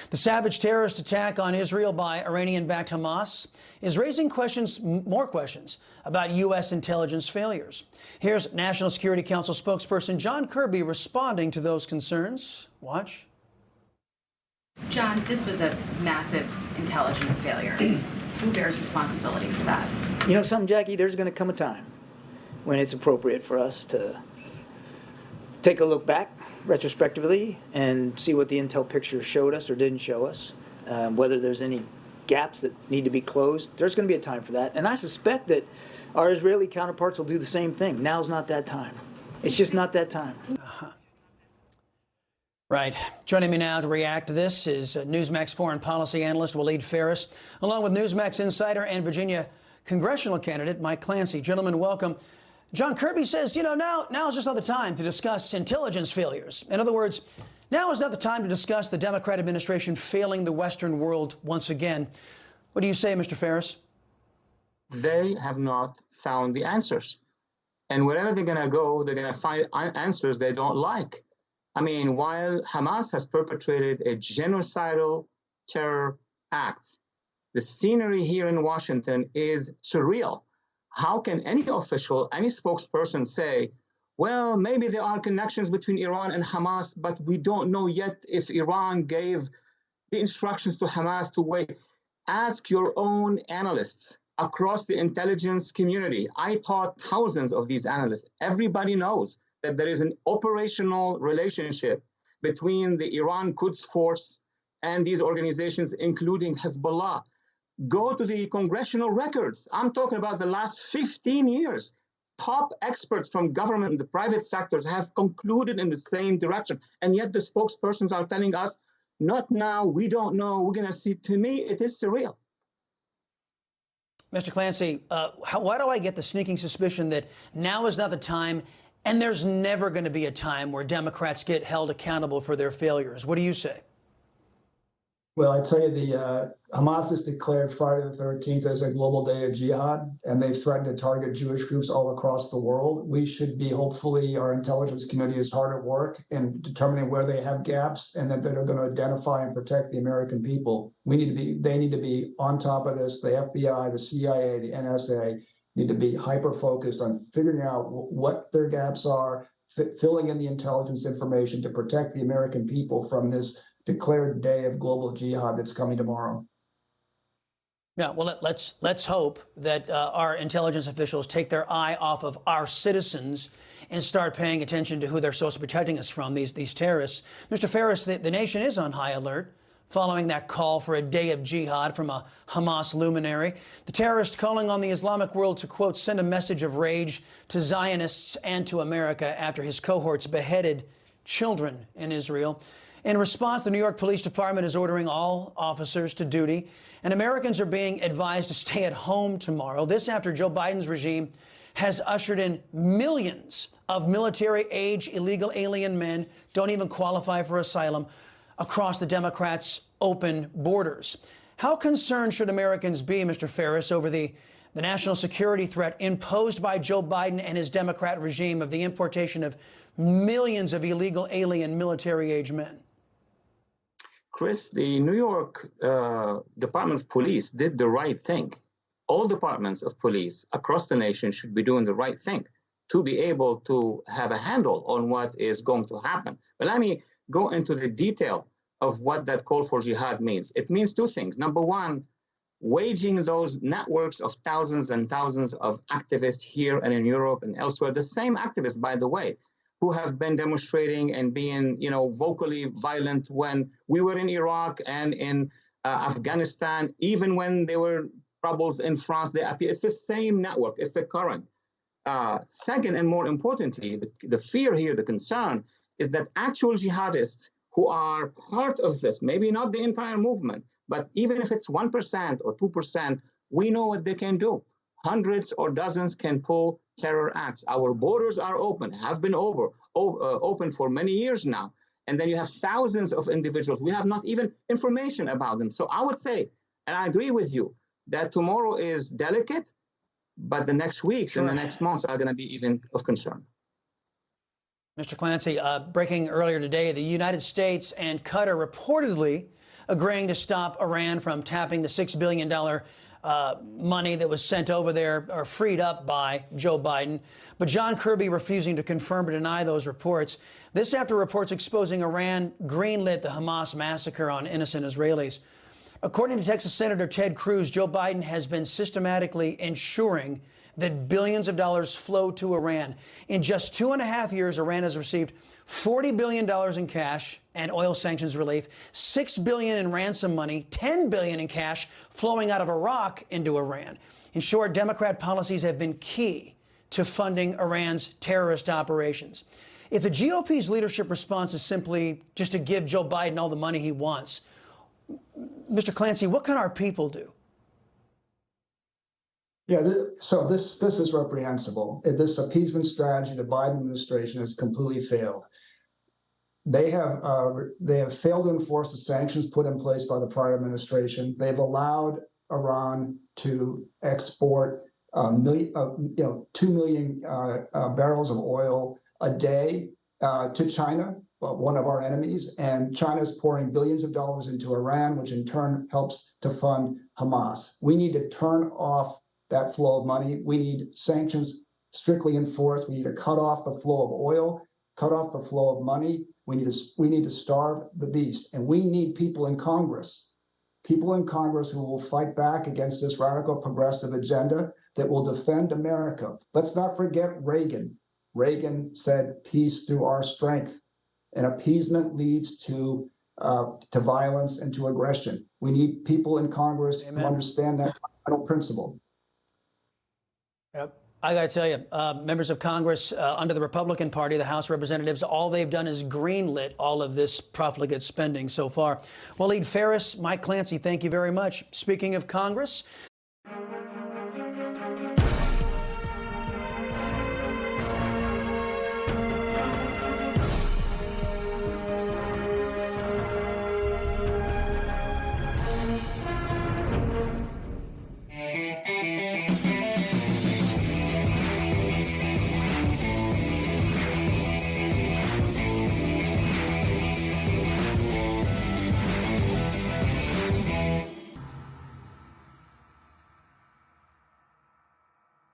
The savage terrorist attack on Israel by Iranian-backed Hamas is raising more questions about U.S. intelligence failures. Here's National Security Council spokesperson John Kirby responding to those concerns. Watch. John, this was a massive intelligence failure. Who bears responsibility for that? You know something, Jackie? There's going to come a time when it's appropriate for us to take a look back retrospectively and see what the intel picture showed us or didn't show us, whether there's any gaps that need to be closed. There's going to be a time for that. And I suspect that our Israeli counterparts will do the same thing. Now's not that time. It's just not that time. Right. Joining me now to react to this is Newsmax foreign policy analyst Walid Phares, along with Newsmax insider and Virginia congressional candidate Mike Clancy. Gentlemen, welcome. John Kirby says, you know, now is just not the time to discuss intelligence failures. In other words, now is not the time to discuss the Democrat administration failing the Western world once again. What do you say, Mr. Phares? They have not found the answers. And wherever they're going to go, they're going to find answers they don't like. I mean, while Hamas has perpetrated a genocidal terror act, the scenery here in Washington is surreal. How can any official, any spokesperson say, well, maybe there are connections between Iran and Hamas, but we don't know yet if Iran gave the instructions to Hamas to wait. Ask your own analysts across the intelligence community. I taught thousands of these analysts. Everybody knows that there is an operational relationship between the Iran Quds Force and these organizations, including Hezbollah. Go to the congressional records. I'm talking about the last 15 years. Top experts from government and the private sectors have concluded in the same direction. And yet the spokespersons are telling us, not now, we don't know, we're going to see. To me, it is surreal. Mr. Clancy, why do I get the sneaking suspicion that now is not the time, and there's never going to be a time where Democrats get held accountable for their failures? What do you say? Well, I tell you, the Hamas has declared Friday the 13th as a global day of jihad, and they've threatened to target Jewish groups all across the world. We should be, hopefully, our intelligence community is hard at work in determining where they have gaps and that they're going to identify and protect the American people. They need to be on top of this. The FBI, the CIA, the NSA need to be hyper-focused on figuring out what their gaps are, filling in the intelligence information to protect the American people from this declared day of global jihad that's coming tomorrow. Yeah, well, let's hope that our intelligence officials take their eye off of our citizens and start paying attention to who they're supposed to be protecting us from, these terrorists. Mr. Phares, the nation is on high alert following that call for a day of jihad from a Hamas luminary. The terrorist calling on the Islamic world to, quote, send a message of rage to Zionists and to America after his cohorts beheaded children in Israel. In response, the New York Police Department is ordering all officers to duty, and Americans are being advised to stay at home tomorrow. This after Joe Biden's regime has ushered in millions of military-age illegal alien men, don't even qualify for asylum, across the Democrats' open borders. How concerned should Americans be, Mr. Phares, over the national security threat imposed by Joe Biden and his Democrat regime of the importation of millions of illegal alien military-age men? Chris, the New York Department of Police did the right thing. All departments of police across the nation should be doing the right thing to be able to have a handle on what is going to happen. But let me go into the detail of what that call for jihad means. It means two things. Number one, waging those networks of thousands and thousands of activists here and in Europe and elsewhere, the same activists, by the way, who have been demonstrating and being, vocally violent when we were in Iraq and in Afghanistan, even when there were troubles in France, they appear. It's the same network. It's the current. Second, and more importantly, the fear here, the concern, is that actual jihadists who are part of this, maybe not the entire movement, but even if it's 1% or 2%, we know what they can do. Hundreds or dozens can pull terror acts. Our borders are open, have been open for many years now. And then you have thousands of individuals. We have not even information about them. So I would say, and I agree with you, that tomorrow is delicate, but the next weeks and the next months are going to be even of concern. Mr. Clancy, breaking earlier today, the United States and Qatar reportedly agreeing to stop Iran from tapping the $6 billion money that was sent over there or freed up by Joe Biden. But John Kirby refusing to confirm or deny those reports. This after reports exposing Iran greenlit the Hamas massacre on innocent Israelis. According to Texas Senator Ted Cruz, Joe Biden has been systematically ensuring that billions of dollars flow to Iran. In just 2.5 years, Iran has received $40 billion in cash and oil sanctions relief, $6 billion in ransom money, $10 billion in cash flowing out of Iraq into Iran. In short, Democrat policies have been key to funding Iran's terrorist operations. If the GOP's leadership response is simply just to give Joe Biden all the money he wants, Mr. Clancy, what can our people do? Yeah, so this is reprehensible. This appeasement strategy, the Biden administration has completely failed. They have failed to enforce the sanctions put in place by the prior administration. They've allowed Iran to export 2 million barrels of oil a day to China, one of our enemies, and China's pouring billions of dollars into Iran, which in turn helps to fund Hamas. We need to turn off that flow of money. We need sanctions strictly enforced. We need to cut off the flow of oil, cut off the flow of money. We need to starve the beast. And we need people in Congress who will fight back against this radical progressive agenda that will defend America. Let's not forget Reagan. Reagan said, peace through our strength. And appeasement leads to violence and to aggression. We need people in Congress who understand that fundamental principle. Yep. I got to tell you, members of Congress under the Republican Party, the House of Representatives, all they've done is greenlit all of this profligate spending so far. Walid Phares, Mike Clancy, thank you very much. Speaking of Congress,